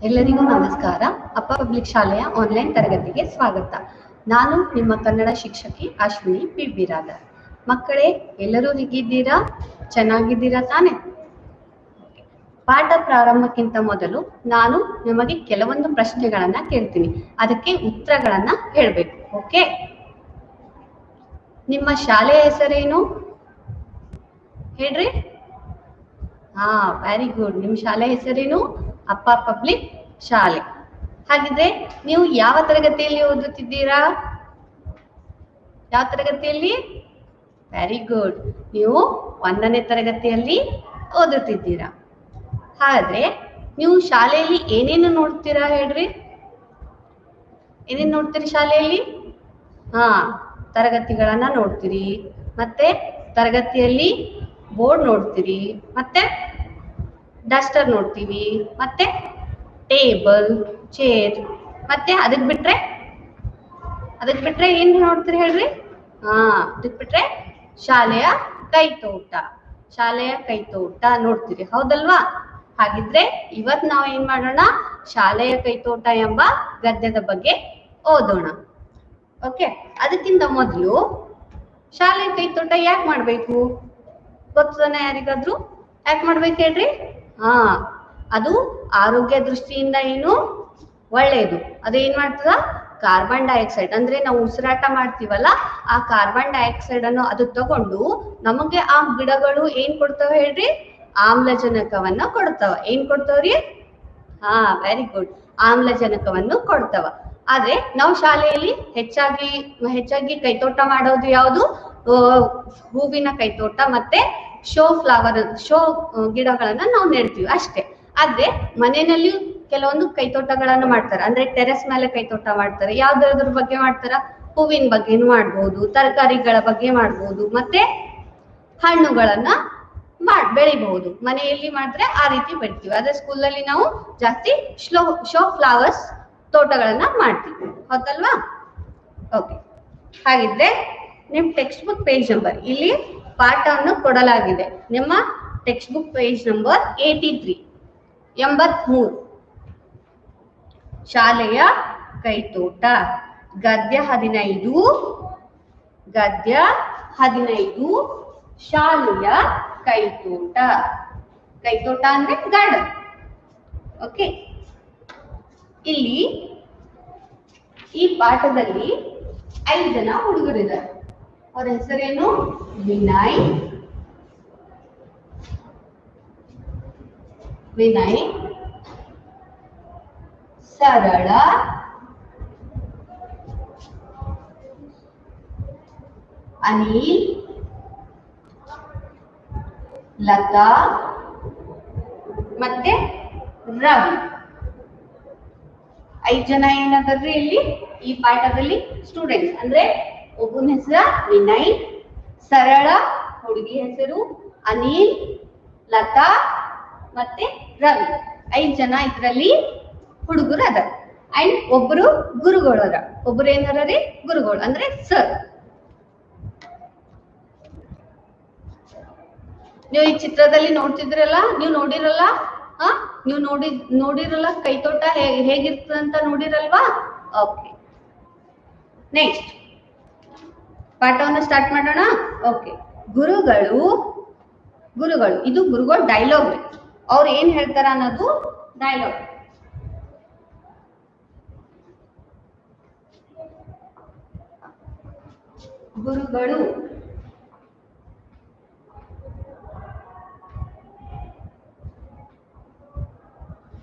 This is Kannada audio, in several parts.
ಎಲ್ಲರಿಗೂ ನಮಸ್ಕಾರ. ಅಪ್ಪ ಪಬ್ಲಿಕ್ ಶಾಲೆಯ ಆನ್ಲೈನ್ ತರಗತಿಗೆ ಸ್ವಾಗತ. ನಾನು ನಿಮ್ಮ ಕನ್ನಡ ಶಿಕ್ಷಕಿ ಅಶ್ವಿನಿ ಪಿ ಬಿರಾದರ್. ಮಕ್ಕಳೇ, ಎಲ್ಲರೂ ಹೇಗಿದ್ದೀರಾ? ಚೆನ್ನಾಗಿದ್ದೀರಾ ತಾನೆ? ಪಾಠ ಪ್ರಾರಂಭಕ್ಕಿಂತ ಮೊದಲು ನಾನು ನಿಮಗೆ ಕೆಲವೊಂದು ಪ್ರಶ್ನೆಗಳನ್ನ ಕೇಳ್ತೀನಿ, ಅದಕ್ಕೆ ಉತ್ತರಗಳನ್ನ ಹೇಳ್ಬೇಕು. ಓಕೆ? ನಿಮ್ಮ ಶಾಲೆಯ ಹೆಸರೇನು ಹೇಳ್ರಿ? Very good. ನಿಮ್ಮ ಶಾಲೆ ಹೆಸರೇನು? ಅಪ್ಪ ಪಬ್ಲಿಕ್ ಶಾಲೆ. ಹಾಗಿದ್ರೆ ನೀವು ಯಾವ ತರಗತಿಯಲ್ಲಿ ಓದುತ್ತಿದ್ದೀರಾ? ಯಾವ ತರಗತಿಯಲ್ಲಿ? Very good. ನೀವು 1ನೇ ತರಗತಿಯಲ್ಲಿ ಓದುತ್ತಿದ್ದೀರಾ. ಹಾಗಾದ್ರೆ ನೀವು ಶಾಲೆಯಲ್ಲಿ ಏನೇನು ನೋಡ್ತೀರಾ ಹೇಳ್ರಿ? ಏನೇನು ನೋಡ್ತೀರಿ ಶಾಲೆಯಲ್ಲಿ? ತರಗತಿಗಳನ್ನ ನೋಡ್ತೀರಿ, ಮತ್ತೆ ತರಗತಿಯಲ್ಲಿ ಬೋರ್ಡ್ ನೋಡ್ತೀರಿ, ಮತ್ತೆ ಡಸ್ಟರ್ ನೋಡ್ತೀವಿ, ಮತ್ತೆ ಟೇಬಲ್, ಚೇರ್, ಮತ್ತೆ ಅದಕ್ಕೆ ಬಿಟ್ರೆ ಏನ್ ನೋಡ್ತೀರಿ ಹೇಳ್ರಿ? ಅದಕ್ಕೆ ಬಿಟ್ರೆ ಶಾಲೆಯ ಕೈತೋಟ ನೋಡ್ತೀರಿ, ಹೌದಲ್ವಾ? ಹಾಗಿದ್ರೆ ಇವತ್ ನಾವು ಏನ್ ಮಾಡೋಣ? ಶಾಲೆಯ ಕೈತೋಟ ಎಂಬ ಗದ್ಯದ ಬಗ್ಗೆ ಓದೋಣ. ಓಕೆ? ಅದಕ್ಕಿಂತ ಮೊದಲು ಶಾಲೆಯ ಕೈತೋಟ ಯಾಕೆ ಮಾಡ್ಬೇಕು ಗೊತ್ತಾನೆ? ಯಾರಿಗಾದ್ರು ಯಾಕೆ ಮಾಡ್ಬೇಕು ಹೇಳ್ರಿ? ಅದು ಆರೋಗ್ಯ ದೃಷ್ಟಿಯಿಂದ ಏನು ಒಳ್ಳೆಯದು. ಅದೇನ್ ಮಾಡ್ತದ? ಕಾರ್ಬನ್ ಡೈಆಕ್ಸೈಡ್, ಅಂದ್ರೆ ನಾವು ಉಸಿರಾಟ ಮಾಡ್ತೀವಲ್ಲ, ಆ ಕಾರ್ಬನ್ ಡೈಆಕ್ಸೈಡ್ ಅನ್ನು ಅದು ತಗೊಂಡು ನಮಗೆ ಆ ಗಿಡಗಳು ಏನ್ ಕೊಡ್ತಾವ ಹೇಳ್ರಿ? ಆಮ್ಲಜನಕವನ್ನ ಕೊಡ್ತಾವ. ಏನ್ ಕೊಡ್ತಾವ್ರಿ? Very good. ಆಮ್ಲಜನಕವನ್ನು ಕೊಡ್ತಾವ. ಆದ್ರೆ ನಾವು ಶಾಲೆಯಲ್ಲಿ ಹೆಚ್ಚಾಗಿ ಕೈತೋಟ ಮಾಡೋದು ಯಾವುದು? ಹೂವಿನ ಕೈತೋಟ ಮತ್ತೆ ಶೋ ಗಿಡಗಳನ್ನ ನಾವು ನೆಡ್ತೀವಿ ಅಷ್ಟೇ. ಆದ್ರೆ ಮನೆಯಲ್ಲಿಯೂ ಕೆಲವೊಂದು ಕೈತೋಟಗಳನ್ನ ಮಾಡ್ತಾರೆ, ಅಂದ್ರೆ ಟೆರೆಸ್ ಮೇಲೆ ಕೈತೋಟ ಮಾಡ್ತಾರೆ. ಯಾವ್ದಾದ್ರ ಬಗ್ಗೆ ಮಾಡ್ತಾರ? ಹೂವಿನ ಬಗ್ಗೆನೂ ಮಾಡ್ಬೋದು, ತರಕಾರಿಗಳ ಬಗ್ಗೆ ಮಾಡ್ಬೋದು, ಮತ್ತೆ ಹಣ್ಣುಗಳನ್ನ ಬೆಳಿಬಹುದು. ಮನೆಯಲ್ಲಿ ಮಾಡಿದ್ರೆ ಆ ರೀತಿ ಬೆಳಿತೀವಿ. ಆದ್ರೆ ಸ್ಕೂಲಲ್ಲಿ ನಾವು ಜಾಸ್ತಿ ಶೋ ಫ್ಲವರ್ಸ್ ತೋಟಗಳನ್ನ ಮಾಡ್ತೀವಿ, ಹೌದಲ್ವಾ? ಓಕೆ. ಹಾಗಿದ್ರೆ ನಿಮ್ ಟೆಕ್ಸ್ಟ್ ಬುಕ್ ಪೇಜ್ ನಂಬರ್ ಇಲ್ಲಿ ಪಾಠವನ್ನು ಕೊಡಲಾಗಿದೆ. ನಿಮ್ಮ ಟೆಕ್ಸ್ಟ್ ಬುಕ್ ಪೇಜ್ ನಂಬರ್ 83 ಶಾಲೆಯ ಕೈತೋಟ ಗದ್ಯ 15 ಶಾಲೆಯ ಕೈತೋಟ ಅಂದ್ರೆ ಗಾರ್ಡನ್. ಓಕೆ? ಇಲ್ಲಿ ಈ ಪಾಠದಲ್ಲಿ 5 ಜನ ಹುಡುಗರಿದ್ದಾರೆ. ಅವ್ರ ಹೆಸರೇನು? ವಿನಯ್, ಸರಳ, ಅನಿಲ್, ಲತಾ ಮತ್ತೆ ರವಿ. 5 ಜನ ಏನಾದ್ರಿ ಇಲ್ಲಿ ಈ ಪಾಠದಲ್ಲಿ ಸ್ಟೂಡೆಂಟ್ಸ್. ಅಂದ್ರೆ ಒಬ್ಬನ ಹೆಸರು ವಿನಯ್, ಸರಳ ಹುಡುಗಿ ಹೆಸರು, ಅನಿಲ್, ಲತಾ ಮತ್ತೆ ರವಿ. 5 ಜನ ಇದ್ರಲ್ಲಿ ಹುಡುಗರು ಅದ. ಅಂಡ್ ಒಬ್ಬರು ಗುರುಗಳು ಅದ. ಒಬ್ರು ಏನಾರ ಗುರುಗಳು ಅಂದ್ರೆ ಸರ್. ನೀವು ಈ ಚಿತ್ರದಲ್ಲಿ ನೋಡ್ತಿದ್ರಲ್ಲ, ನೀವು ನೋಡಿರಲ್ಲ ಕೈತೋಟ ಹೇಗಿರ್ತದಂತ ನೋಡಿರಲ್ವಾ? ಓಕೆ, ನೆಕ್ಸ್ಟ್ ಪಾಠವನ್ನು ಸ್ಟಾರ್ಟ್ ಮಾಡೋಣ. ಓಕೆ. ಗುರುಗಳು ಇದು ಗುರುಗಳು ಡೈಲಾಗ್. ಅವ್ರು ಏನ್ ಹೇಳ್ತಾರ ಅನ್ನೋದು ಡೈಲಾಗ್. ಗುರುಗಳು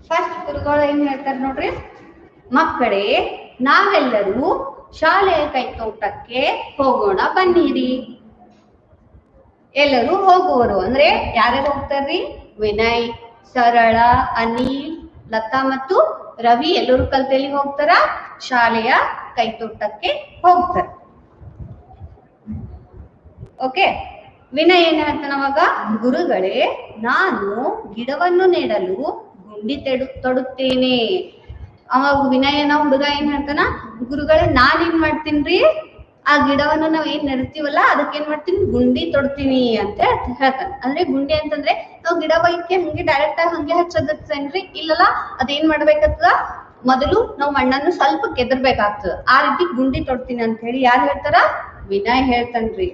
ಫಸ್ಟ್ ಗುರುಗಳು ಏನ್ ಹೇಳ್ತಾರೆ ನೋಡ್ರಿ? ಮಕ್ಕಳೇ, ನಾವೆಲ್ಲರೂ ಶಾಲೆಯ ಕೈತೋಟಕ್ಕೆ ಹೋಗೋಣ ಬನ್ನಿರಿ. ಎಲ್ಲರೂ ಹೋಗುವರು ಅಂದ್ರೆ ಯಾರ್ಯಾರು ಹೋಗ್ತಾರ್ರಿ? ವಿನಯ್, ಸರಳ, ಅನಿಲ್, ಲತಾ ಮತ್ತು ರವಿ ಎಲ್ಲರೂ ಕಲ್ತೆಲಿ ಹೋಗ್ತಾರ? ಶಾಲೆಯ ಕೈತೋಟಕ್ಕೆ ಹೋಗ್ತಾರೆ. ಓಕೆ. ವಿನಯ್ ಏನ್ ಹೇಳ್ತಾನ ಅವಾಗ? ಗುರುಗಳೇ, ನಾನು ಗಿಡವನ್ನು ನೆಡಲು ಗುಂಡಿ ತೊಡುತ್ತೇನೆ. ಅವಾಗ ವಿನಯನ ಹುಡುಗ ಏನ್ ಹೇಳ್ತಾನ? ಗುರುಗಳೇ, ನಾನೇನ್ ಮಾಡ್ತೀನ್ರಿ? ಆ ಗಿಡವನ್ನು ನಾವ್ ಏನ್ ನೆಡ್ತೀವಲ್ಲ ಅದಕ್ಕೆ ಏನ್ ಮಾಡ್ತೀನಿ, ಗುಂಡಿ ತೊಡ್ತೀನಿ ಅಂತ ಹೇಳ್ತಾನೆ. ಅಂದ್ರೆ ಗುಂಡಿ ಅಂತಂದ್ರೆ ನಾವು ಗಿಡ ಬೈಕೆ ಹಂಗೆ ಡೈರೆಕ್ಟ್ ಆಗಿ ಹಂಗೆ ಹಚ್ಚೋದತ್ತೇನ್ರಿ, ಇಲ್ಲಲ್ಲ ಅದೇನ್ ಮಾಡ್ಬೇಕಂತ ಮೊದಲು ನಾವು ಮಣ್ಣನ್ನು ಸ್ವಲ್ಪ ಕೆದರ್ಬೇಕಾಗ್ತದ. ಆ ರೀತಿ ಗುಂಡಿ ತೊಡ್ತೀನಿ ಅಂತ ಹೇಳಿ ಯಾರು ಹೇಳ್ತಾರ? ವಿನಯ್ ಹೇಳ್ತಾನ್ರಿ.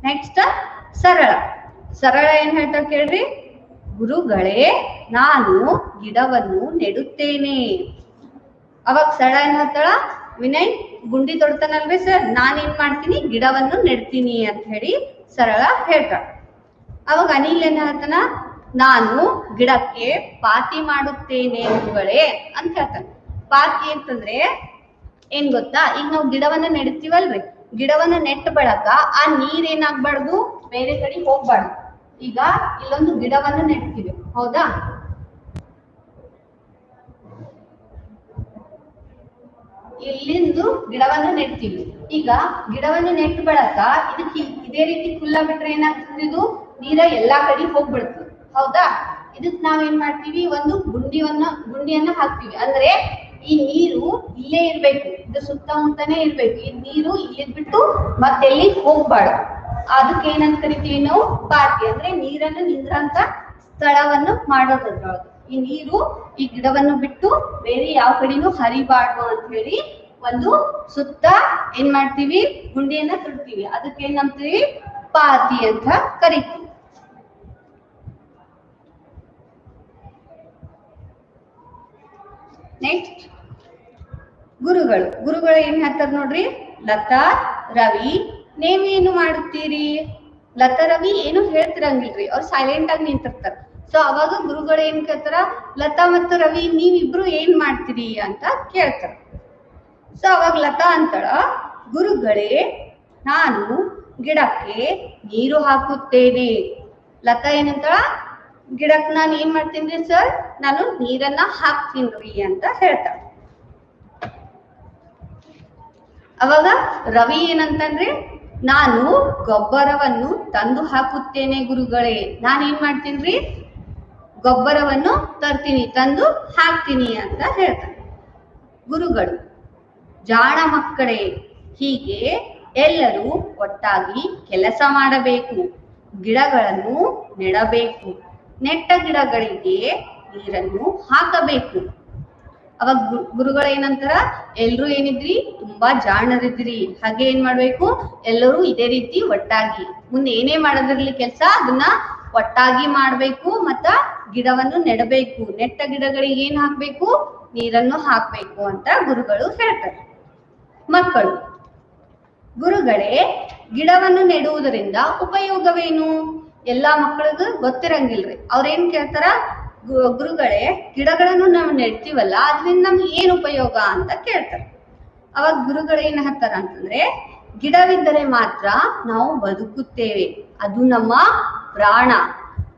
ನೆಕ್ಸ್ಟ್ ಸರಳ. ಸರಳ ಏನ್ ಹೇಳ್ತಾರ ಕೇಳ್ರಿ, ಗುರುಗಳೇ ನಾನು ಗಿಡವನ್ನು ನೆಡುತ್ತೇನೆ. ಅವಾಗ ಸರಳ ಏನ್ ಹೇಳ್ತಾಳ, ವಿನಯ್ ಗುಂಡಿ ತೊಡ್ತಾನಲ್ರಿ ಸರ್, ನಾನೇನ್ ಮಾಡ್ತೀನಿ, ಗಿಡವನ್ನು ನೆಡ್ತೀನಿ ಅಂತ ಹೇಳಿ ಸರಳ ಹೇಳ್ತಾಳ. ಅವಾಗ ಅನಿಲ್ ಏನ್ ಹೇಳ್ತಾನ, ನಾನು ಗಿಡಕ್ಕೆ ಪಾತಿ ಮಾಡುತ್ತೇನೆ ಗುರುಗಳೇ ಅಂತ ಹೇಳ್ತಾನೆ. ಪಾತಿ ಅಂತಂದ್ರೆ ಏನ್ ಗೊತ್ತಾ, ಈಗ ನಾವು ಗಿಡವನ್ನ ನೆಡ್ತೀವಲ್ರಿ, ಗಿಡವನ್ನ ನೆಟ್ಟ ಬಳಕ ಆ ನೀರ್ ಏನಾಗ್ಬಾರ್ದು, ಬೇರೆ ಕಡೆ ಹೋಗ್ಬಾರ್ದು. ಈಗ ಇಲ್ಲೊಂದು ಗಿಡವನ್ನ ನೆಡ್ತೀವಿ, ಹೌದಾ? ಇಲ್ಲಿಂದು ಗಿಡವನ್ನ ನೆಡ್ತೀವಿ. ಈಗ ಗಿಡವನ್ನ ನೆಟ್ಟ ಬಳಕ ಇದಕ್ಕೆ ಇದೇ ರೀತಿ ಕುಲ್ಲ ಬಿಟ್ರೆ ಏನಾಗ್ತದೆ, ಇದು ನೀರ ಎಲ್ಲಾ ಕಡೆ ಹೋಗ್ಬಿಡ್ತದೆ, ಹೌದಾ? ಇದಕ್ ನಾವೇನ್ ಮಾಡ್ತೀವಿ, ಒಂದು ಗುಂಡಿಯನ್ನ ಹಾಕ್ತಿವಿ. ಅಂದ್ರೆ ಈ ನೀರು ಇಲ್ಲೇ ಇರ್ಬೇಕು, ಇದು ಸುತ್ತಮುತ್ತನೇ ಇರ್ಬೇಕು. ಈ ನೀರು ಇಲ್ಲಿದ್ ಬಿಟ್ಟು ಮತ್ತೆಲ್ಲಿ ಹೋಗ್ಬಾರ್ದು. ಅದಕ್ಕೆ ಏನಂತ ಕರಿತೀವಿ ನಾವು, ಪಾತಿ. ಅಂದ್ರೆ ನೀರನ್ನು ನಿಂದ್ರಂತ ಸ್ಥಳವನ್ನು ಮಾಡೋದ್ರೊಳಗೆ ಈ ನೀರು ಈ ಗಿಡವನ್ನು ಬಿಟ್ಟು ಬೇರೆ ಯಾವ ಕಡೆನೂ ಹರಿಬಾರ್ದು ಅಂತ ಹೇಳಿ ಒಂದು ಸುತ್ತ ಏನ್ ಮಾಡ್ತೀವಿ, ಗುಂಡಿಯನ್ನ ತುಡ್ತೀವಿ. ಅದಕ್ಕೆ ಏನ್ ಅಂತೀವಿ, ಪಾತಿ ಅಂತ ಕರಿತೀವಿ. ನೆಕ್ಸ್ಟ್ ಗುರುಗಳು. ಗುರುಗಳು ಏನ್ ಹೇಳ್ತಾರ ನೋಡ್ರಿ, ಲತಾ, ರವಿ ನೀವೇನು ಮಾಡುತ್ತೀರಿ? ಲತಾ, ರವಿ ಏನು ಹೇಳ್ತಿರಂಗಿಲ್ರಿ, ಅವ್ರು ಸೈಲೆಂಟ್ ಆಗಿ ನಿಂತಿರ್ತಾರ. ಸೊ ಅವಾಗ ಗುರುಗಳು ಏನ್ ಕೇಳ್ತಾರ, ಲತಾ ಮತ್ತು ರವಿ ನೀವಿಬ್ರು ಏನ್ ಮಾಡ್ತೀರಿ ಅಂತ ಕೇಳ್ತಾರ. ಸೊ ಅವಾಗ ಲತಾ ಅಂತಾಳ, ಗುರುಗಳೇ ನಾನು ಗಿಡಕ್ಕೆ ನೀರು ಹಾಕುತ್ತೇನೆ. ಲತಾ ಏನಂತಾಳ, ಗಿಡಕ್ಕೆ ನಾನು ಏನ್ ಮಾಡ್ತೀನಿ ಸರ್, ನಾನು ನೀರನ್ನ ಹಾಕ್ತೀನಿ ಅಂತ ಹೇಳ್ತಾಳ. ಅವಾಗ ರವಿ ಏನಂತಂದ್ರೆ, ನಾನು ಗೊಬ್ಬರವನ್ನು ತಂದು ಹಾಕುತ್ತೇನೆ ಗುರುಗಳೇ. ನಾನೇನ್ ಮಾಡ್ತೀನಿ, ಗೊಬ್ಬರವನ್ನು ತರ್ತೀನಿ, ತಂದು ಹಾಕ್ತೀನಿ ಅಂತ ಹೇಳ್ತಾನೆ. ಗುರುಗಳು, ಜಾಣ ಮಕ್ಕಳೇ, ಹೀಗೆ ಎಲ್ಲರೂ ಒಟ್ಟಾಗಿ ಕೆಲಸ ಮಾಡಬೇಕು, ಗಿಡಗಳನ್ನು ನೆಡಬೇಕು, ನೆಟ್ಟ ಗಿಡಗಳಿಗೆ ನೀರನ್ನು ಹಾಕಬೇಕು. ಅವಾಗ ಗುರುಗಳು ಏನಂತಾರ, ಎಲ್ರು ಏನಿದ್ರಿ, ತುಂಬಾ ಜಾಣರಿದ್ರಿ, ಹಾಗೆ ಏನ್ ಮಾಡ್ಬೇಕು, ಎಲ್ಲರೂ ಇದೇ ರೀತಿ ಒಟ್ಟಾಗಿ ಮುಂದೆ ಏನೇ ಮಾಡೋದ್ರಲ್ಲಿ ಕೆಲಸ ಅದನ್ನ ಒಟ್ಟಾಗಿ ಮಾಡ್ಬೇಕು, ಮತ್ತ ಗಿಡವನ್ನು ನೆಡಬೇಕು, ನೆಟ್ಟ ಗಿಡಗಳಿಗೆ ಏನ್ ಹಾಕ್ಬೇಕು, ನೀರನ್ನು ಹಾಕ್ಬೇಕು ಅಂತ ಗುರುಗಳು ಹೇಳ್ತಾರೆ. ಮಕ್ಕಳು, ಗುರುಗಳೇ ಗಿಡವನ್ನು ನೆಡುವುದರಿಂದ ಉಪಯೋಗವೇನು? ಎಲ್ಲಾ ಮಕ್ಕಳಿಗೂ ಗೊತ್ತಿರಂಗಿಲ್ರಿ. ಅವ್ರೇನ್ ಕೇಳ್ತಾರ, ಗುರುಗಳೇ ಗಿಡಗಳನ್ನು ನಾವು ನೆಡ್ತೀವಲ್ಲ ಅದರಿಂದ ನಮ್ಗೆ ಏನ್ ಉಪಯೋಗ ಅಂತ ಕೇಳ್ತಾರೆ. ಅವಾಗ ಗುರುಗಳು ಏನ್ ಹೇಳ್ತಾರ ಅಂತಂದ್ರೆ, ಗಿಡವಿದ್ದರೆ ಮಾತ್ರ ನಾವು ಬದುಕುತ್ತೇವೆ, ಅದು ನಮ್ಮ ಪ್ರಾಣ.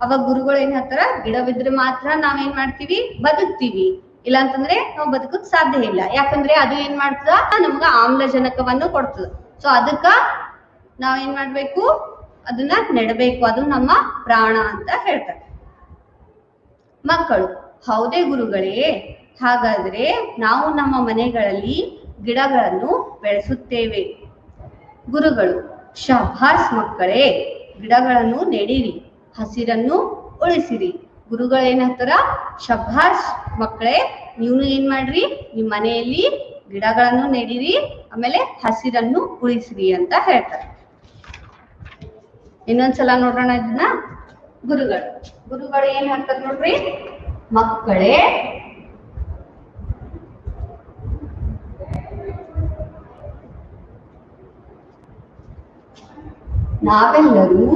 ಅವಾಗ ಗುರುಗಳು ಏನ್ ಹೇಳ್ತಾರ, ಗಿಡವಿದ್ರೆ ಮಾತ್ರ ನಾವೇನ್ ಮಾಡ್ತೀವಿ, ಬದುಕ್ತೀವಿ, ಇಲ್ಲ ಅಂತಂದ್ರೆ ನಾವು ಬದುಕಕ್ ಸಾಧ್ಯ ಇಲ್ಲ. ಯಾಕಂದ್ರೆ ಅದು ಏನ್ ಮಾಡ್ತದ, ನಮ್ಗ ಆಮ್ಲಜನಕವನ್ನು ಕೊಡ್ತದ. ಸೊ ಅದಕ್ಕ ನಾವೇನ್ ಮಾಡ್ಬೇಕು, ಅದನ್ನ ನೆಡಬೇಕು, ಅದು ನಮ್ಮ ಪ್ರಾಣ ಅಂತ ಹೇಳ್ತಾರೆ. ಮಕ್ಕಳು, ಹೌದೇ ಗುರುಗಳೇ, ಹಾಗಾದ್ರೆ ನಾವು ನಮ್ಮ ಮನೆಗಳಲ್ಲಿ ಗಿಡಗಳನ್ನು ಬೆಳೆಸುತ್ತೇವೆ. ಗುರುಗಳು, ಶಭಾಸ್ ಮಕ್ಕಳೇ, ಗಿಡಗಳನ್ನು ನೆಡಿರಿ, ಹಸಿರನ್ನು ಉಳಿಸಿರಿ. ಗುರುಗಳು ಏನ್ ಹೇಳ್ತಾರ, ಶಭಾಸ್ ಮಕ್ಕಳೇ, ನೀವು ಏನ್ ಮಾಡ್ರಿ, ನಿಮ್ ಮನೆಯಲ್ಲಿ ಗಿಡಗಳನ್ನು ನೆಡಿರಿ, ಆಮೇಲೆ ಹಸಿರನ್ನು ಉಳಿಸಿರಿ ಅಂತ ಹೇಳ್ತಾರೆ. ಇನ್ನೊಂದ್ಸಲ ನೋಡೋಣ ಇದನ್ನ. ಗುರುಗಳು ಏನ್ ಹೇಳ್ತಾರೆ ನೋಡ್ರಿ, ಮಕ್ಕಳೇ ನಾವೆಲ್ಲರೂ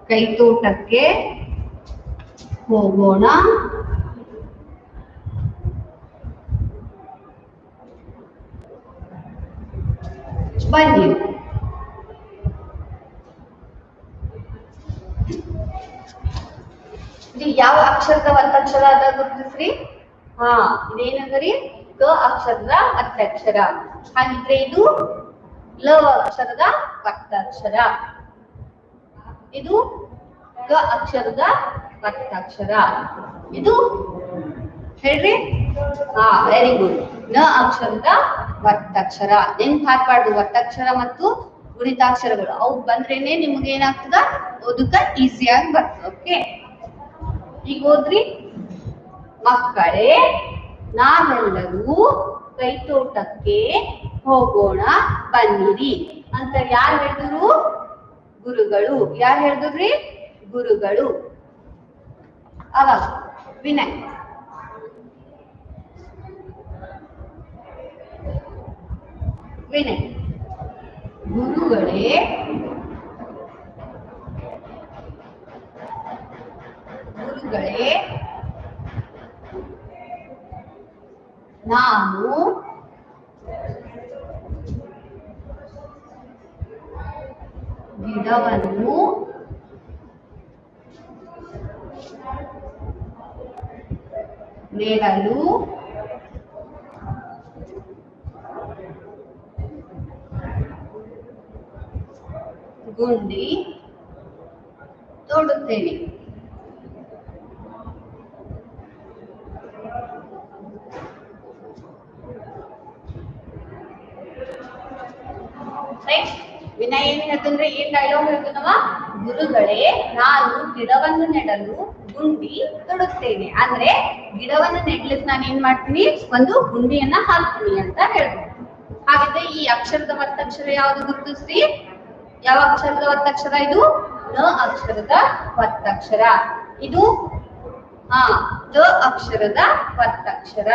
ಕೈತೋಟಕ್ಕೆ ಹೋಗೋಣ. ಬನ್ನಿ. ಇದು ಯಾವ ಅಕ್ಷರದ ಒತ್ತಕ್ಷರ ಅದ ಗುರುತಿಸ್ರಿ. ಇದೇನಂದ್ರಿ, ಕ ಅಕ್ಷರದ ಒತ್ತಕ್ಷರ. ಹಾಗಿದ್ರೆ ಇದು ಲ ಅಕ್ಷರದ ಒತ್ತಕ್ಷರ. ಇದು ಕ ಅಕ್ಷರದ ಒತ್ತಕ್ಷರ. ಇದು ಹೇಳ್ರಿ. ಹಾ, ವೆರಿ ಗುಡ್. ನ ಅಕ್ಷರದ ಒತ್ತಕ್ಷರ. ನೆನ್ಪ್ ಹಾಕ್ಬಾರ್ದು. ಒತ್ತಕ್ಷರ ಮತ್ತು ಗುಣಿತಾಕ್ಷರಗಳು ಅವು ಬಂದ್ರೇನೆ ನಿಮ್ಗೆ ಏನಾಗ್ತದ, ಓದಕ್ಕ ಈಸಿಯಾಗಿ ಬರ್ತದೆ. ಓಕೆ, ಈಗ ಓದ್ರಿ. ಮಕ್ಕಳೇ, ನಾವೆಲ್ಲರೂ ಕೈತೋಟಕ್ಕೆ ಹೋಗೋಣ ಬನ್ನಿರಿ ಅಂತ ಯಾರು ಹೇಳಿದ್ರು? ಗುರುಗಳು. ಯಾರು ಹೇಳಿದ್ರಿ? ಗುರುಗಳು. ಅವಾಗ ವಿನಯ್. ವಿನಯ್, ಗುರುಗಳೇ ನಾನು ಗಿಡವನ್ನು ನೆಡಲು ಗುಂಡಿ ತೋಡುತ್ತೇನೆ. ವಿನಯ್ ಏನ್ ಹೇಳ್ತಂದ್ರೆ, ಏನ್ ಡೈಲಾಗ್ ಹೇಳ್ತಾನವ? ಗುರುಗಳೇ, ನಾನು ಗಿಡವನ್ನು ನೆಡಲು ಗುಂಡಿ ತೊಡುತ್ತೇನೆ. ಅಂದ್ರೆ ಗಿಡವನ್ನು ನೆಡ್ಲಿಕ್ಕೆ ನಾನು ಏನ್ ಮಾಡ್ತೀನಿ? ಒಂದು ಗುಂಡಿಯನ್ನ ಹಾಕ್ತೀನಿ ಅಂತ ಹೇಳ್ಬೋದು. ಹಾಗಿದ್ರೆ ಈ ಅಕ್ಷರದ ಒತ್ತಕ್ಷರ ಯಾವ್ದು ಗುರುತಿಸ್ರಿ? ಯಾವ ಅಕ್ಷರದ ಒತ್ತಕ್ಷರ ಇದು? ನ ಅಕ್ಷರದ ಒತ್ತಕ್ಷರ. ಇದು ದ ಅಕ್ಷರದ ಒತ್ತಕ್ಷರ.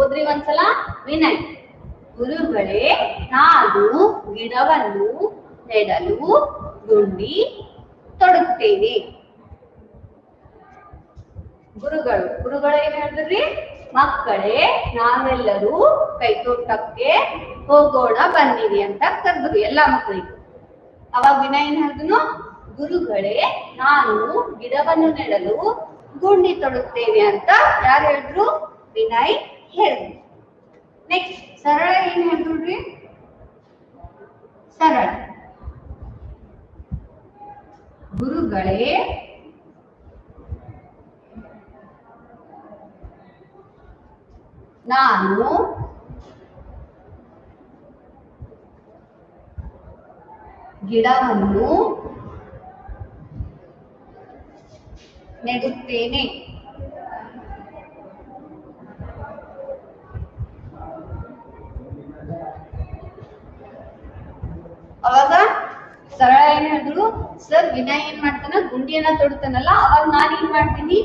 ಓದ್ರಿ ಒಂದ್ಸಲ. ವಿನಯ್, ಗುರುಗಳೇ, ನಾನು ಗಿಡವನ್ನು ನೆಡಲು ಗುಂಡಿ ತೊಡುತ್ತೇನೆ. ಗುರುಗಳು ಏನ್ ಹೇಳಿದ್ರಿ? ಮಕ್ಕಳೇ, ನಾವೆಲ್ಲರೂ ಕೈತೋಟಕ್ಕೆ ಹೋಗೋಣ ಬನ್ನಿರಿ ಅಂತ ಕರೆದ್ರು ಎಲ್ಲಾ ಮಕ್ಕಳಿಗೂ. ಅವಾಗ ವಿನಯ್ ಏನ್ ಹೇಳಿದ್ನು? ಗುರುಗಳೇ, ನಾನು ಗಿಡವನ್ನು ನೆಡಲು ಗುಂಡಿ ತೊಡುತ್ತೇನೆ ಅಂತ ಯಾರು ಹೇಳಿದ್ರು? ವಿನಯ್ ಹೇಳಿದ್ರು. ನೆಕ್ಸ್ಟ್ ಸರಳ ಏನ್ ಹೇಳಿದ್ರಿ? ಸರಳ, ಗುರುಗಳೇ, ನಾನು ಗಿಡವನ್ನು ನೆಡುತ್ತೇನೆ. ಅವಾಗ ಸರಳ ಏನ್ ಹೇಳಿದ್ರು? ಸರ್, ವಿನಯ್ ಏನ್ ಮಾಡ್ತಾನ? ಗುಂಡಿಯನ್ನ ತೊಡ್ತಾನಲ್ಲ, ಅವಾಗ ನಾನ್ ಏನ್ ಮಾಡ್ತೀನಿ?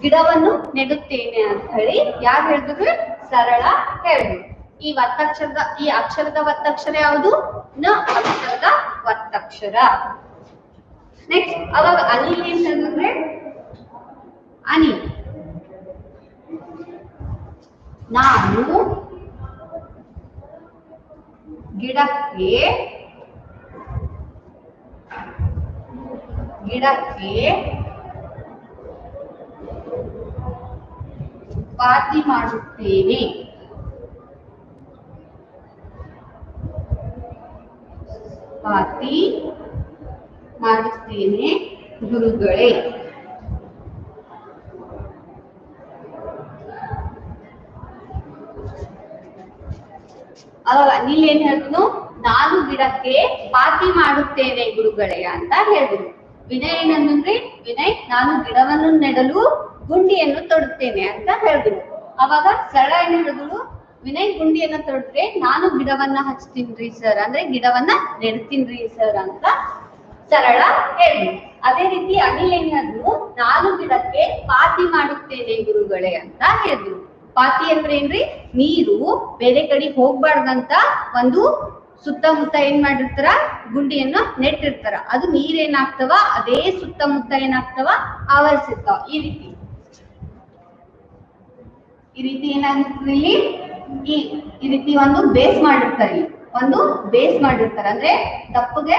ಗಿಡವನ್ನು ನೆಡುತ್ತೇನೆ ಅಂತ ಹೇಳಿ ಯಾರು ಹೇಳಿದ್ರು? ಸರಳ ಹೇಳಿದ್ರು. ಈ ಒತ್ತಕ್ಷರದ, ಈ ಅಕ್ಷರದ ಒತ್ತಕ್ಷರ ಯಾವುದು? ನ ಅಕ್ಷರದ ಒತ್ತಕ್ಷರ. ನೆಕ್ಸ್ಟ್ ಅವಾಗ ಅನಿಲ್ ಏನ್ ಹೇಳಿದ್ರೆ? ಅನಿಲ್, ನಾನು ಗಿಡಕ್ಕೆ ಪಾತಿ ಮಾಡುತ್ತೇನೆ. ಪಾತಿ ಮಾಡುತ್ತೇನೆ ಗುರುಗಳೇ. ಅವಾಗ ಅನಿಲ್ ಏನ್ ಹೇಳಿದ್ನು? ನಾನು ಗಿಡಕ್ಕೆ ಪಾತಿ ಮಾಡುತ್ತೇನೆ ಗುರುಗಳೇ ಅಂತ ಹೇಳಿದ್ರು. ವಿನಯ್ ಏನಂದ್ರೆ? ವಿನಯ್, ನಾನು ಗಿಡವನ್ನು ನೆಡಲು ಗುಂಡಿಯನ್ನು ತೊಡುತ್ತೇನೆ ಅಂತ ಹೇಳಿದ್ರು. ಅವಾಗ ಸರಳ ಏನ್ ಹೇಳಿದ್ರು? ವಿನಯ್ ಗುಂಡಿಯನ್ನ ತೊಡಿದ್ರೆ ನಾನು ಗಿಡವನ್ನ ಹಚ್ತೀನ್ರಿ ಸರ್, ಅಂದ್ರೆ ಗಿಡವನ್ನ ನೆಡ್ತೀನ್ರಿ ಸರ್ ಅಂತ ಸರಳ ಹೇಳಿದ್ರು. ಅದೇ ರೀತಿ ಅನಿಲ್ ಏನ್ ಹೇಳಿದ್ರು? ನಾನು ಗಿಡಕ್ಕೆ ಪಾತಿ ಮಾಡುತ್ತೇನೆ ಗುರುಗಳೇ ಅಂತ ಹೇಳಿದ್ರು. ಪಾತಿ ಅಂದ್ರೆ ಏನ್ರಿ? ನೀರು ಬೇರೆ ಕಡೆ ಹೋಗ್ಬಾರ್ದಂತ ಒಂದು ಸುತ್ತಮುತ್ತ ಏನ್ ಮಾಡಿರ್ತಾರ? ಗುಂಡಿಯನ್ನ ನೆಟ್ಟಿರ್ತಾರ. ಅದು ನೀರೇನಾಗ್ತವ? ಅದೇ ಸುತ್ತಮುತ್ತ ಏನಾಗ್ತವ? ಆವರಿಸಿರ್ತಾವ. ಈ ರೀತಿ ಏನಾಗಿರ್ತದೆ? ಇಲ್ಲಿ ಈ ರೀತಿ ಒಂದು ಬೇಸ್ ಮಾಡಿರ್ತಾರೆ. ಒಂದು ಬೇಸ್ ಮಾಡಿರ್ತಾರೆ ಅಂದ್ರೆ ತಪ್ಪಗೆ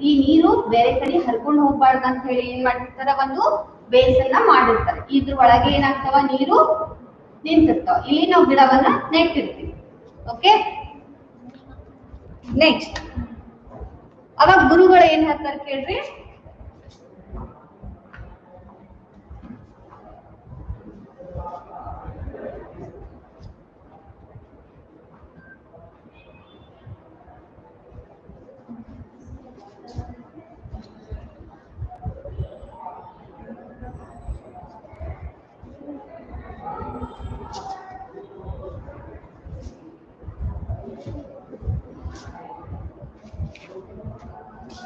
ಈ ನೀರು ಬೇರೆ ಕಡೆ ಹರ್ಕೊಂಡು ಹೋಗ್ಬಾರ್ದು ಅಂತ ಹೇಳಿ ಏನ್ ಮಾಡಿರ್ತಾರ? ಒಂದು ಬೇಸ್ ಅನ್ನ ಮಾಡಿರ್ತಾರೆ. ಇದ್ರ ಒಳಗೆ ಏನಾಗ್ತವ? ನೀರು ನಿಂತಿರ್ತಾವ. ಇಲ್ಲಿ ನಾವು ಗಿಡವನ್ನ ನೆಟ್ಟಿರ್ತೀವಿ. ಓಕೆ, ನೆಕ್ಸ್ಟ್ ಅವಾಗ ಗುರುಗಳು ಏನ್ ಹೇಳ್ತಾರೆ ಕೇಳ್ರಿ.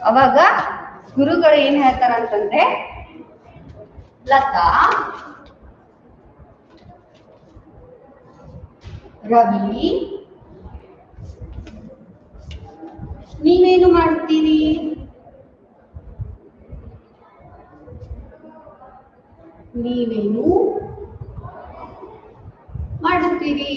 ಅವಾಗ ಗುರುಗಳು ಏನ್ ಹೇಳ್ತಾರ ಅಂತಂದ್ರೆ, ಲತಾ, ರವಿ, ನೀವೇನು ಮಾಡ್ತೀರಿ? ನೀವೇನು ಮಾಡುತ್ತೀರಿ?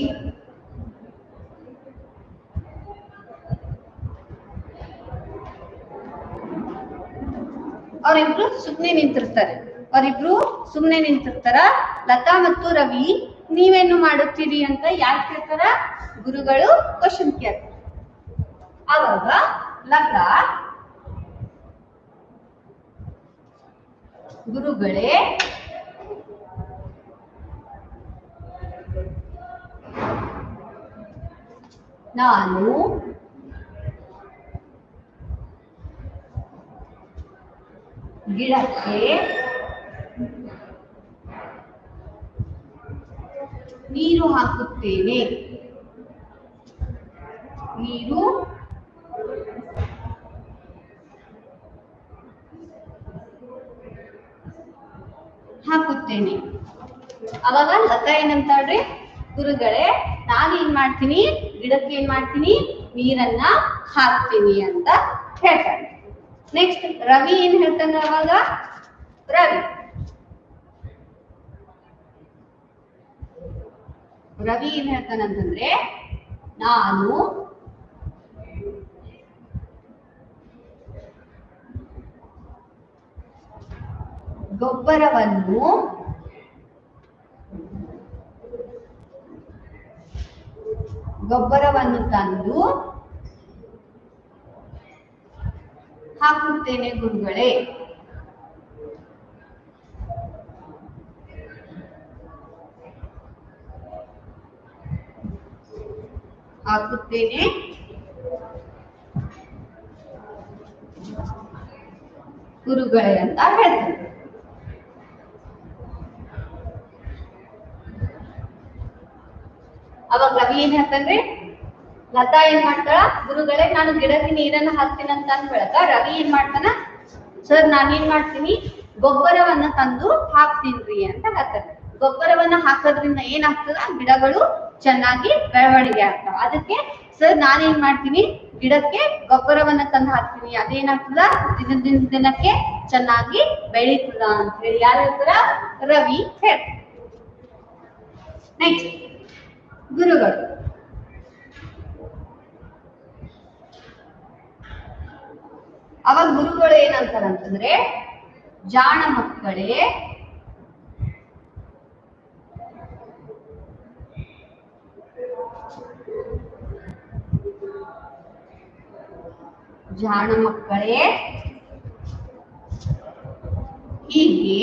ಅವರಿಬ್ರು ಸುಮ್ಮನೆ ನಿಂತಿರ್ತಾರೆ. ಲತಾ ಮತ್ತು ರವಿ ನೀವೇನು ಮಾಡುತ್ತೀರಿ ಅಂತ ಯಾರು ಕೇಳ್ತಾರ? ಗುರುಗಳು ಕ್ವಶನ್ ಕೇಳ್ತಾರೆ. ಆವಾಗ ಲತಾ, ಗುರುಗಳೇ, ನಾನು ಗಿಡಕ್ಕೆ ನೀರು ಹಾಕುತ್ತೇನೆ. ನೀರು ಹಾಕುತ್ತೇನೆ. ಅವಾಗ ಲತಾ ಏನಂತಾಳ್ರಿ, ಗುರುಗಳೇ ನಾನು ಏನ್ ಮಾಡ್ತೀನಿ, ಗಿಡಕ್ಕೆ ಏನ್ ಮಾಡ್ತೀನಿ, ನೀರನ್ನ ಹಾಕ್ತೀನಿ ಅಂತ ಹೇಳ್ತಾಳೆ. ನೆಕ್ಸ್ಟ್ ರವಿ ಏನ್ ಹೇಳ್ತಾನೆ? ಅವಾಗ ರವಿ ಏನ್ ಹೇಳ್ತಾನಂತಂದ್ರೆ, ನಾನು ಗೊಬ್ಬರವನ್ನು ತಂದು ಹಾಕುತ್ತೇನೆ ಗುರುಗಳೇ. ಹಾಕುತ್ತೇನೆ ಗುರುಗಳೇ ಅಂತ ಹೇಳ್ತಾರೆ. ಅವಾಗ ರವಿ ಏನ್ ಹೇಳ್ತಾನ್ರಿ, ಲತಾ ಏನ್ ಮಾಡ್ತಾಳ, ಗುರುಗಳೇ ನಾನು ಗಿಡಕ್ಕೆ ನೀರನ್ನು ಹಾಕ್ತೀನಿ ಅಂತ ಅಂದ್ಬಳಕ ರವಿ ಏನ್ ಮಾಡ್ತಾನ, ಸರ್ ನಾನೇನ್ ಮಾಡ್ತೀನಿ, ಗೊಬ್ಬರವನ್ನ ತಂದು ಹಾಕ್ತೀನ್ರಿ ಅಂತ ಹೇಳ್ತಾರೆ. ಗೊಬ್ಬರವನ್ನ ಹಾಕೋದ್ರಿಂದ ಏನಾಗ್ತದ, ಗಿಡಗಳು ಚೆನ್ನಾಗಿ ಬೆಳವಣಿಗೆ ಆಗ್ತಾವ. ಅದಕ್ಕೆ ಸರ್ ನಾನೇನ್ ಮಾಡ್ತೀನಿ, ಗಿಡಕ್ಕೆ ಗೊಬ್ಬರವನ್ನ ತಂದು ಹಾಕ್ತೀನಿ, ಅದೇನಾಗ್ತದ ದಿನಕ್ಕೆ ಚೆನ್ನಾಗಿ ಬೆಳೀತದ ಅಂತ ಹೇಳಿ ಯಾರು ಹೇಳ್ತಾರ, ರವಿ ಹೇಳ್ತಾರೆ. ನೆಕ್ಸ್ಟ್ ಗುರುಗಳು, ಅವಾಗ ಗುರುಗಳು ಏನಂತಾರಂತಂದ್ರೆ, ಜಾಣ ಮಕ್ಕಳೇ ಹೀಗೆ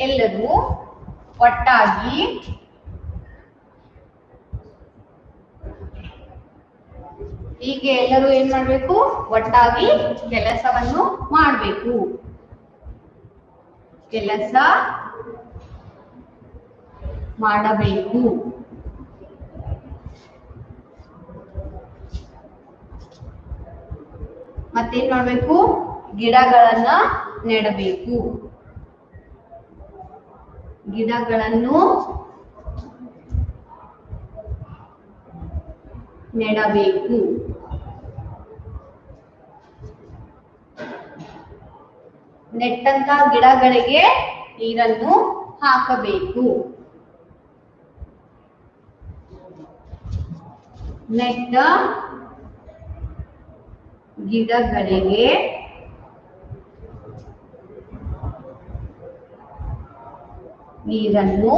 ಎಲ್ಲರೂ ಒಟ್ಟಾಗಿ ಏನ್ ಮಾಡ್ಬೇಕು, ಒಟ್ಟಾಗಿ ಕೆಲಸವನ್ನು ಮಾಡಬೇಕು. ಮಾಡಬೇಕು. ಮತ್ತೇನ್ ಮಾಡ್ಬೇಕು, ಗಿಡಗಳನ್ನ ನೆಡಬೇಕು. ನೆಟ್ಟಂತ ಗಿಡಗಳಿಗೆ ನೀರನ್ನು ಹಾಕಬೇಕು. ನೆಟ್ಟ ಗಿಡಗಳಿಗೆ ನೀರನ್ನು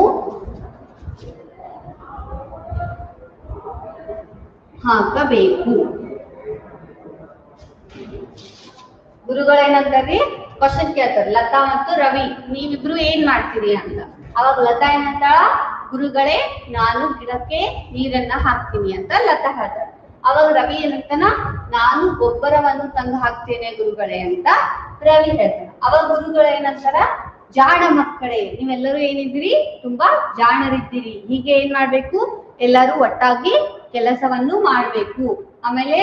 ಹಾಕಬೇಕು. ಗುರುಗಳೇನಂತಾರ್ರಿ ಕ್ವಶನ್ ಕೇಳ್ತಾರ, ಲತಾ ಮತ್ತು ರವಿ ನೀವಿಬ್ರು ಏನ್ ಮಾಡ್ತೀರಿ ಅಂತ. ಅವಾಗ ಲತಾ ಏನಂತಾಳ, ಗುರುಗಳೇ ನಾನು ಗಿಡಕ್ಕೆ ನೀರನ್ನ ಹಾಕ್ತೀನಿ ಅಂತ ಲತಾ ಹೇಳ್ತಾಳ. ಅವಾಗ ರವಿ ಏನಂತಾನ, ನಾನು ಗೊಬ್ಬರವನ್ನು ತಂದು ಹಾಕ್ತೇನೆ ಗುರುಗಳೇ ಅಂತ ರವಿ ಹೇಳ್ತಾನ. ಅವಾಗ ಗುರುಗಳೇನಂತಾರ, ಜಾಣ ಮಕ್ಕಳೇ ನೀವೆಲ್ಲರೂ ಏನಿದ್ದೀರಿ, ತುಂಬಾ ಜಾಣರಿದ್ದೀರಿ, ಹೀಗೆ ಏನ್ ಮಾಡ್ಬೇಕು, ಎಲ್ಲರೂ ಒಟ್ಟಾಗಿ ಕೆಲಸವನ್ನು ಮಾಡ್ಬೇಕು. ಆಮೇಲೆ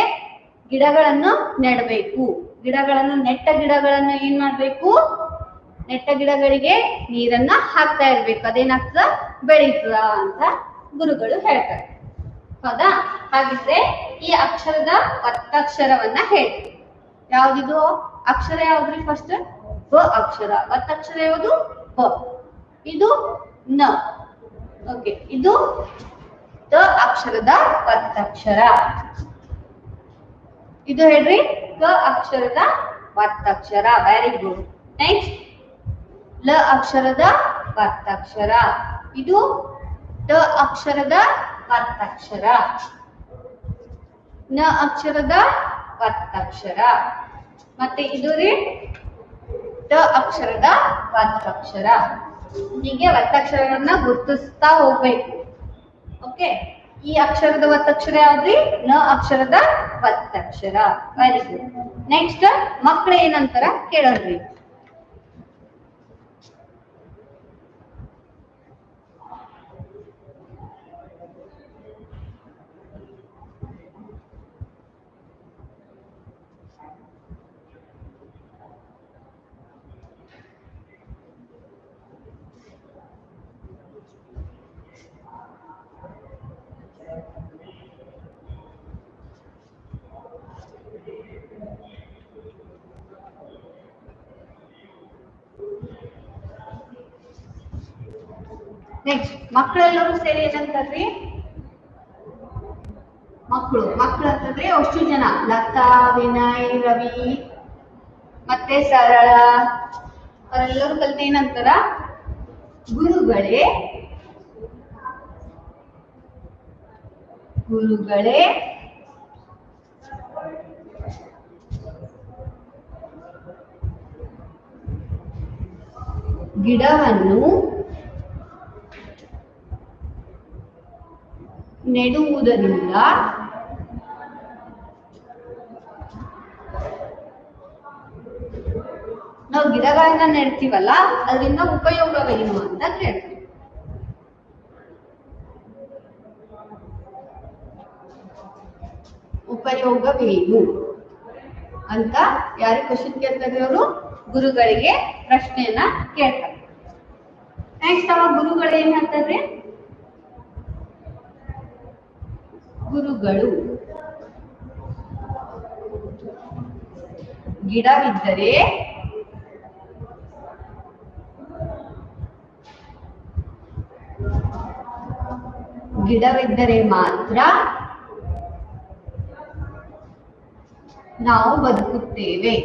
ಗಿಡಗಳನ್ನು ನೆಡಬೇಕು. ನೆಟ್ಟ ಗಿಡಗಳನ್ನು ಏನ್ ಮಾಡ್ಬೇಕು, ನೆಟ್ಟ ಗಿಡಗಳಿಗೆ ನೀರನ್ನ ಹಾಕ್ತಾ ಇರ್ಬೇಕು. ಅದೇನಾಗ್ತದ, ಬೆಳೀತದ ಅಂತ ಗುರುಗಳು ಹೇಳ್ತಾರೆ. ಹೌದಾ? ಹಾಗಿದ್ರೆ ಈ ಅಕ್ಷರದ ಒತ್ತಕ್ಷರವನ್ನ ಹೇಳ್ತೀವಿ. ಯಾವ್ದಿದು ಅಕ್ಷರ? ಯಾವ್ದ್ರಿ? ಫಸ್ಟ್ ಬ ಅಕ್ಷರ. ಒತ್ತಕ್ಷರ ಯಾವುದು? ಬ. ಇದು ನ. ಓಕೆ, ಇದು ತ ಅಕ್ಷರದ ಒತ್ತಕ್ಷರ. ಇದು ಹೇಳ್ರಿ ಕ ಅಕ್ಷರದ ಒತ್ತಕ್ಷರ. Very good. ನೆಕ್ಸ್ಟ್ ಲ ಅಕ್ಷರದ ಒತ್ತಕ್ಷರ. ಇದು ಟ ಅಕ್ಷರದ ಒತ್ತಕ್ಷರ. ನ ಅಕ್ಷರದ ಒತ್ತಕ್ಷರ. ಮತ್ತೆ ಇದು ರೀ ಟ ಅಕ್ಷರದ ಒತ್ತಕ್ಷರ. ಹೀಗೆ ಒತ್ತಕ್ಷರಗಳನ್ನ ಗುರುತಿಸ್ತಾ ಹೋಗ್ಬೇಕು. ಓಕೆ, ಈ ಅಕ್ಷರದ ಒತ್ತಕ್ಷರ ಯಾವ್ದ್ರಿ? ನ ಅಕ್ಷರದ ಒತ್ತಕ್ಷರ. Very good. ನೆಕ್ಸ್ಟ್ ಮಕ್ಕಳು ಏನಂತಾರ ಕೇಳಲ್ರಿ. ನೆಕ್ಸ್ಟ್ ಮಕ್ಕಳೆಲ್ಲರೂ ಸೇರಿ ಏನಂತಾರ್ರಿ? ಮಕ್ಕಳು ಅಂತಂದ್ರೆ ಅಷ್ಟು ಜನ, ಲತಾ, ವಿನಯ್, ರವಿ ಮತ್ತೆ ಸರಳ ಅವರೆಲ್ಲರೂ ಕಲಿತು ಏನಂತಾರ, ಗುರುಗಳೇ ಗಿಡವನ್ನು ನೆಡುವುದರಿಂದ ನಾವು ಗಿಡಗಳನ್ನ ನೆಡ್ತೀವಲ್ಲ, ಅದರಿಂದ ಉಪಯೋಗವೇನು ಅಂತ ಕೇಳ್ತೀವಿ. ಉಪಯೋಗವೇನು ಅಂತ ಯಾರು ಕ್ವಶನ್ ಕೇಳ್ತಾರೆ? ಅವರು ಗುರುಗಳಿಗೆ ಪ್ರಶ್ನೆಯನ್ನ ಕೇಳ್ತಾರೆ. ನೆಕ್ಸ್ಟ್ ಅವಾಗ ಗುರುಗಳು ಏನ್ ಹೇಳ್ತಾರೆ? ಗುರುಗಳು ಗಿಡವಿದ್ದರೆ ಮಾತ್ರ ನಾವು ಬದುಕುತ್ತೇವೆ.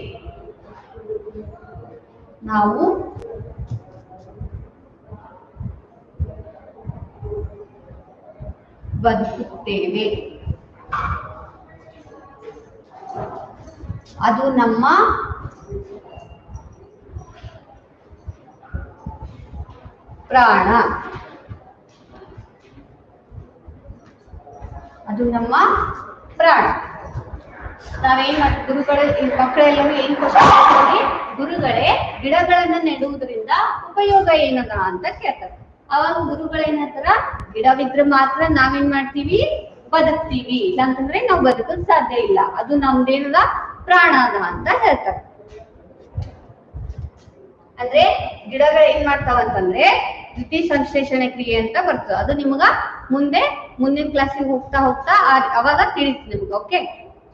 ಅದು ನಮ್ಮ ಪ್ರಾಣ. ನಾವೇನ್ ಮಾಡ್ತೀವಿ? ಗುರುಗಳು ಮಕ್ಕಳೆಲ್ಲರೂ ಏನ್ ಕ್ವಶನ್ ಮಾಡ್ತೀವಿ? ಗುರುಗಳೇ ಗಿಡಗಳನ್ನ ನೆಡುವುದರಿಂದ ಉಪಯೋಗ ಏನದ ಅಂತ ಕೇಳ್ತಾರೆ. ಅವಾಗ ಗುರುಗಳೇನಂತಾರ, ಗಿಡವಿದ್ರೆ ಮಾತ್ರ ನಾವೇನ್ ಮಾಡ್ತೀವಿ? ಬದುಕ್ತೀವಿ, ಇಲ್ಲಾಂತಂದ್ರೆ ನಾವು ಬದುಕಕ್ ಸಾಧ್ಯ ಇಲ್ಲ, ಅದು ನಮ್ದೇನದ ಪ್ರಾಣ ಅದ ಅಂತ ಹೇಳ್ತಾರೆ. ಅಂದ್ರೆ ಗಿಡಗಳು ಏನ್ ಮಾಡ್ತಾವಂತಂದ್ರೆ ದ್ವಿತೀಯ ಸಂಶ್ಲೇಷಣೆ ಕ್ರಿಯೆ ಅಂತ ಬರ್ತದೆ. ಅದು ನಿಮ್ಗ ಮುಂದಿನ ಕ್ಲಾಸಿಗೆ ಹೋಗ್ತಾ ಅವಾಗ ತಿಳಿತು ನಿಮ್ಗೆ. ಓಕೆ,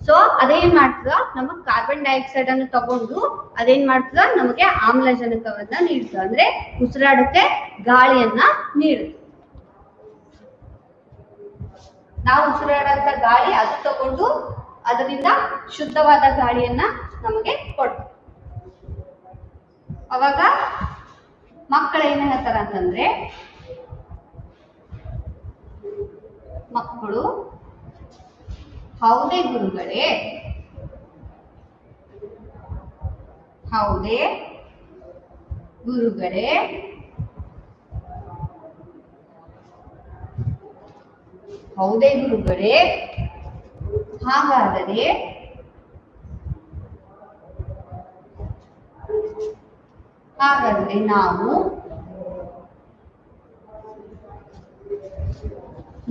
ಸೊ ಅದೇನ್ ಮಾಡ್ತದ, ನಮ್ಮ ಕಾರ್ಬನ್ ಡೈಆಕ್ಸೈಡ್ ಅನ್ನು ತಗೊಂಡು ಅದೇನ್ ಮಾಡ್ತದ, ನಮಗೆ ಆಮ್ಲಜನಕವನ್ನ ನೀಡ್ತದೆ. ಅಂದ್ರೆ ಉಸಿರಾಡಕ್ಕೆ ಗಾಳಿಯನ್ನ ನೀಡುತ್ತೆ. ನಾವು ಉಸಿರಾಡಂತ ಗಾಳಿ ಅದು ತಗೊಂಡು ಅದರಿಂದ ಶುದ್ಧವಾದ ಗಾಳಿಯನ್ನ ನಮಗೆ ಕೊಡ್ತದೆ. ಅವಾಗ ಮಕ್ಕಳು ಏನ್ ಹೇಳ್ತಾರ ಅಂತಂದ್ರೆ, ಮಕ್ಕಳು ಹೌದೇ ಗುರುಗಳೇ, ಹೌದೇ ಗುರುಗಳೇ, ಹೌದೇ ಗುರುಗಳೇ, ಹಾಗಾದರೆ ನಾವು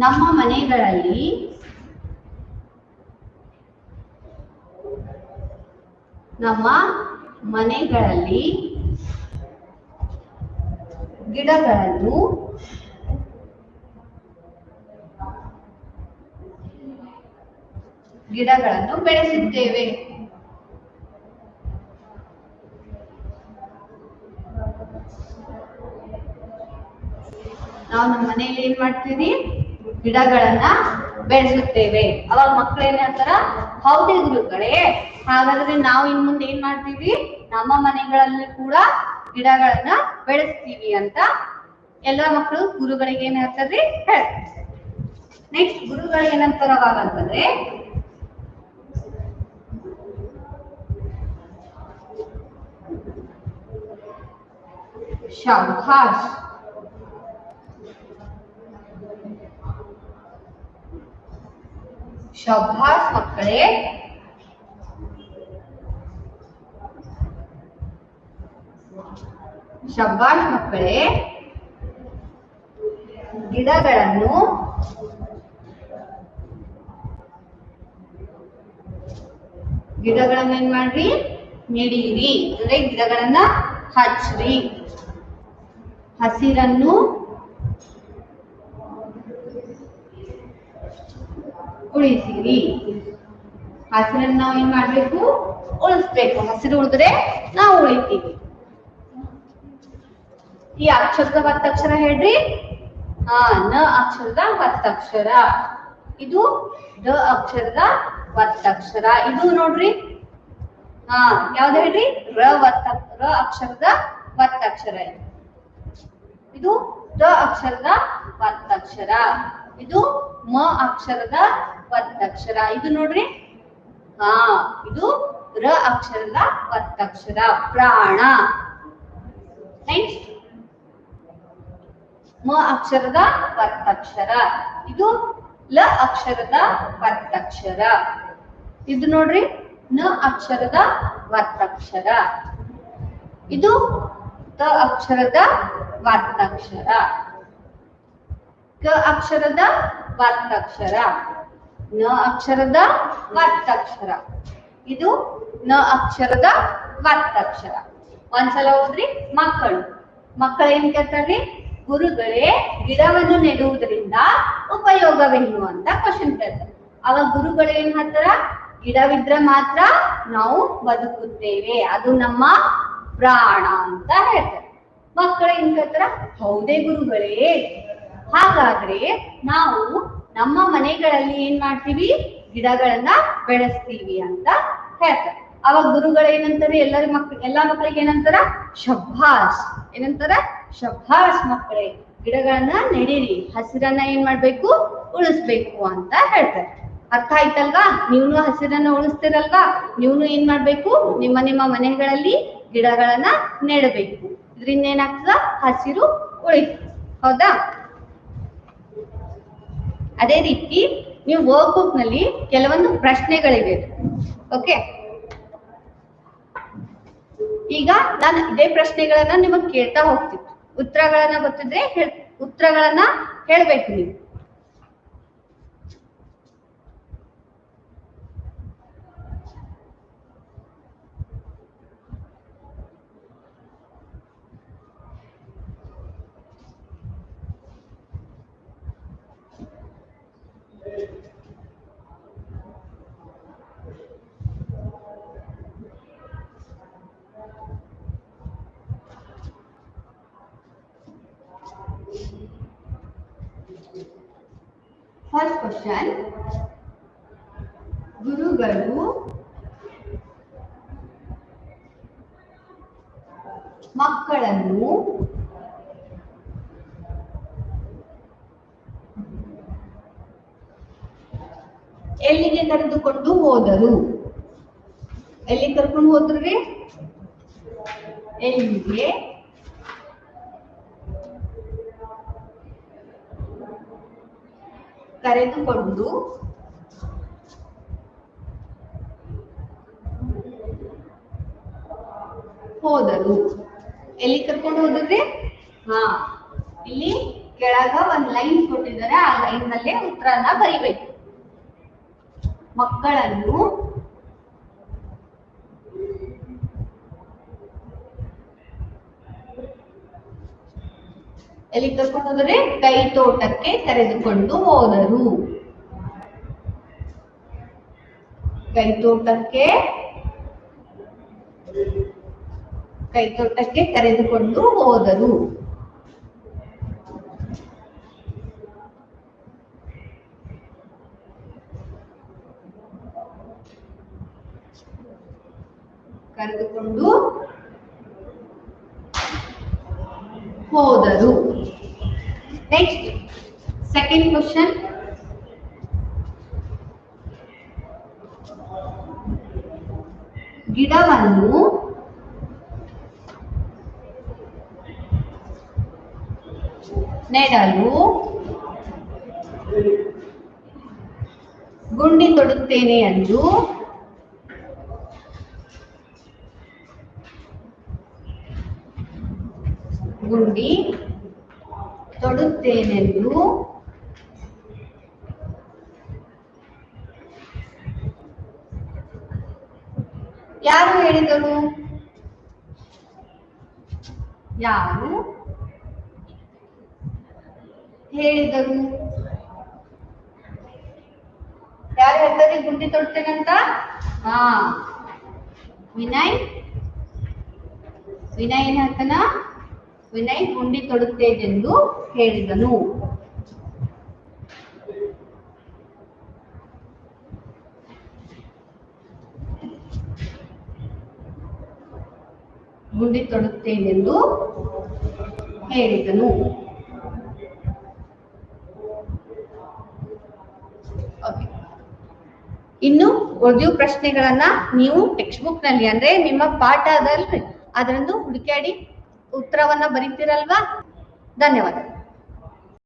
ನಮ್ಮ ಮನೆಗಳಲ್ಲಿ ಗಿಡಗಳನ್ನು ಬೆಳೆಸುತ್ತೇವೆ. ನಾವು ನಮ್ಮ ಮನೆಯಲ್ಲಿ ಏನ್ ಮಾಡ್ತೀವಿ? ಗಿಡಗಳನ್ನ ಬೆಳೆಸುತ್ತೇವೆ. ಅವಾಗ ಮಕ್ಕಳು ಏನ್ ಹೇಳ್ತಾರ? ಹೌದೇ ಗುರುಗಳೇ, ಹಾಗಾದ್ರೆ ನಾವು ಇನ್ ಮುಂದೆ ಏನ್ ಮಾಡ್ತೀವಿ? ನಮ್ಮ ಮನೆಗಳಲ್ಲಿ ಕೂಡ ಗಿಡಗಳನ್ನ ಬೆಳೆಸ್ತೀವಿ ಅಂತ ಎಲ್ಲ ಮಕ್ಕಳು ಗುರುಗಳಿಗೆ ಏನ್ ಹೇಳ್ತಾರ್ರಿ? ಹೇಳ್ತಾರೆ. ನೆಕ್ಸ್ಟ್ ಗುರುಗಳಿಗೆ ಏನಂತಾರ ಅವಾಗ ಅಂತಂದ್ರೆ, ಶಾಬಾಷ್, ಶಾಬಾಷ್ ಮಕ್ಕಳೇ, ಶಾಬಾಷ್ ಮಕ್ಕಳೇ, ಗಿಡಗಳನ್ನು ಏನ್ ಮಾಡ್ರಿ? ನೆಡೀರಿ, ಅಂದ್ರೆ ಗಿಡಗಳನ್ನ ಹಚ್ಚ್ರಿ, ಹಸಿರನ್ನು ಉಳಿಸಿರಿ. ಹಸಿರನ್ನು ನಾವು ಏನ್ ಮಾಡ್ಬೇಕು? ಉಳಿಸ್ಬೇಕು. ಹಸಿರು ಉಳಿದ್ರೆ ನಾವು ಉಳಿತೀವಿ. ಈ ಅಕ್ಷರದ ಒತ್ತಕ್ಷರ ಹೇಳ್ರಿ. ನ ಅಕ್ಷರದ ಒತ್ತಕ್ಷರ, ಇದು ದ ಅಕ್ಷರದ ಒತ್ತಕ್ಷರ. ಇದು ನೋಡ್ರಿ, ಯಾವ್ದು ಹೇಳ್ರಿ? ರ ಅಕ್ಷರದ ಒತ್ತಕ್ಷರ. ಇದು ದ ಅಕ್ಷರದ ಒತ್ತಕ್ಷರ. ಇದು ಮ ಅಕ್ಷರದ ಒತ್ತಕ್ಷರ. ಇದು ನೋಡ್ರಿ, ಇದು ರ ಅಕ್ಷರದ ಒತ್ತಕ್ಷರ, ಪ್ರಾಣ. ನೆಕ್ಸ್ಟ್ ಮ ಅಕ್ಷರದ ಒತ್ತಕ್ಷರ. ಇದು ಲ ಅಕ್ಷರದ ಒತ್ತಕ್ಷರ. ಇದು ನೋಡ್ರಿ, ನ ಅಕ್ಷರದ ಒತ್ತಕ್ಷರ. ಇದು ತ ಅಕ್ಷರದ ಒತ್ತಕ್ಷರ. ಕ ಅಕ್ಷರದ ಒತ್ತಕ್ಷರ. ನ ಅಕ್ಷರದ ಒತ್ತಕ್ಷರ. ಇದು ನ ಅಕ್ಷರದ ಒತ್ತಕ್ಷರ. ಒಂದ್ಸಲ ಹೋದ್ರಿ. ಮಕ್ಕಳು ಏನ್ ಕೇಳ್ತಾರ್ರಿ? ಗುರುಗಳೇ, ಗಿಡವನ್ನು ನೆಡುವುದರಿಂದ ಉಪಯೋಗವೇನು ಅಂತ ಕ್ವಶನ್ ಕೇಳ್ತಾರೆ. ಅವಾಗ ಗುರುಗಳು ಏನ್ ಹೇಳ್ತಾರ? ಗಿಡವಿದ್ರೆ ಮಾತ್ರ ನಾವು ಬದುಕುತ್ತೇವೆ, ಅದು ನಮ್ಮ ಪ್ರಾಣ ಅಂತ ಹೇಳ್ತಾರೆ. ಮಕ್ಕಳು ಏನ್ ಕೇಳ್ತಾರ? ಹೌದೇ ಗುರುಗಳೇ, ಹಾಗಾದ್ರೆ ನಾವು ನಮ್ಮ ಮನೆಗಳಲ್ಲಿ ಏನ್ ಮಾಡ್ತೀವಿ? ಗಿಡಗಳನ್ನ ಬೆಳೆಸ್ತೀವಿ ಅಂತ ಹೇಳ್ತಾರೆ. ಅವಾಗ ಗುರುಗಳು ಏನಂತಾರೆ? ಎಲ್ಲಾ ಮಕ್ಕಳಿಗೆ ಏನಂತಾರ? ಶಭಾಷ್. ಏನಂತಾರ? ಶಭಾಷ್ ಮಕ್ಕಳೇ, ಗಿಡಗಳನ್ನ ನೆಡೀರಿ, ಹಸಿರನ್ನ ಏನ್ ಮಾಡ್ಬೇಕು? ಉಳಿಸ್ಬೇಕು ಅಂತ ಹೇಳ್ತಾರೆ. ಅರ್ಥ ಆಯ್ತಲ್ವಾ? ನೀವು ಹಸಿರನ್ನ ಉಳಿಸ್ತಿರಲ್ವಾ? ನೀವು ಏನ್ ಮಾಡ್ಬೇಕು? ನಿಮ್ಮ ಮನೆಗಳಲ್ಲಿ ಗಿಡಗಳನ್ನ ನೆಡಬೇಕು. ಇದರಿಂದ ಏನಾಗ್ತದ? ಹಸಿರು ಉಳಿತು. ಹೌದಾ? ಅದೇ ರೀತಿ ನೀವು ವರ್ಕ್ ಬುಕ್ ನಲ್ಲಿ ಕೆಲವೊಂದು ಪ್ರಶ್ನೆಗಳಿವೆ. ಓಕೆ, ಈಗ ನಾನು ಇದೇ ಪ್ರಶ್ನೆಗಳನ್ನ ನಿಮಗೆ ಕೇಳ್ತಾ ಹೋಗ್ತೀನಿ. ಉತ್ತರಗಳನ್ನ ಗೊತ್ತಿದ್ರೆ ಉತ್ತರಗಳನ್ನ ಹೇಳ್ಬೇಕು ನೀವು. ಫಸ್ಟ್ ಕ್ವಶನ್, ಗುರುಗಳು ಮಕ್ಕಳನ್ನು ಎಲ್ಲಿಗೆ ಕರೆದುಕೊಂಡು ಹೋದರು? ಎಲ್ಲಿ ಕರ್ಕೊಂಡು ಹೋದ್ರಿ? ಎಲ್ಲಿಗೆ ಕರೆದುಕೊಂಡು ಹೋದರು. ಎಲ್ಲಿ ಕರ್ಕೊಂಡು ಹೋದ್ರಿ? ಹಾ, ಇಲ್ಲಿ ಕೆಳಗ ಒಂದ್ ಲೈನ್ ಕೊಟ್ಟಿದ್ದಾರೆ, ಆ ಲೈನ್ ನಲ್ಲೇ ಉತ್ತರನ ಬರಿಬೇಕು. ಮಕ್ಕಳನ್ನು ಎಲ್ಲಿ ಕರ್ಕೊಂಡು ಹೋದರೆ? ಕೈ ತೋಟಕ್ಕೆ ಕರೆದುಕೊಂಡು ಹೋದರು. ಕೈ ತೋಟಕ್ಕೆ ಕರೆದುಕೊಂಡು ಹೋದರು. ಕರೆದುಕೊಂಡು ಹೋದರು. Next second question. ಗಿಡವನ್ನು ನೆಡಲು ಗುಂಡಿ ತೊಡುತ್ತೇನೆ ಎಂದು ಯಾರು ಹೇಳಿದರು? ಯಾರು ಹೇಳಿದರು? ಯಾರು ಹೇಳ್ತಾರೆ ಗುಂಡಿ ತೊಡ್ತೇನಂತ? ಹಾ, ವಿನಯ್ ಏನ್ ಹೇಳ್ತಾನ? ವಿನಯ್ ಗುಂಡಿ ತೊಡುತ್ತೇನೆಂದು ಹೇಳಿದನು. ಗುಂಡಿ ತೊಡುತ್ತೇನೆಂದು ಹೇಳಿದನು. ಇನ್ನು ಉಳಿದ ಪ್ರಶ್ನೆಗಳನ್ನ ನೀವು ಟೆಕ್ಸ್ಟ್ ಬುಕ್ ನಲ್ಲಿ ಅಂದ್ರೆ ನಿಮ್ಮ ಪಾಠ ಅದಲ್ರಿ ಅದರಂದು ಹುಡುಕಾಡಿ ಉತ್ತರವನ್ನ ಬರೀತೀರಲ್ವಾ? ಧನ್ಯವಾದ.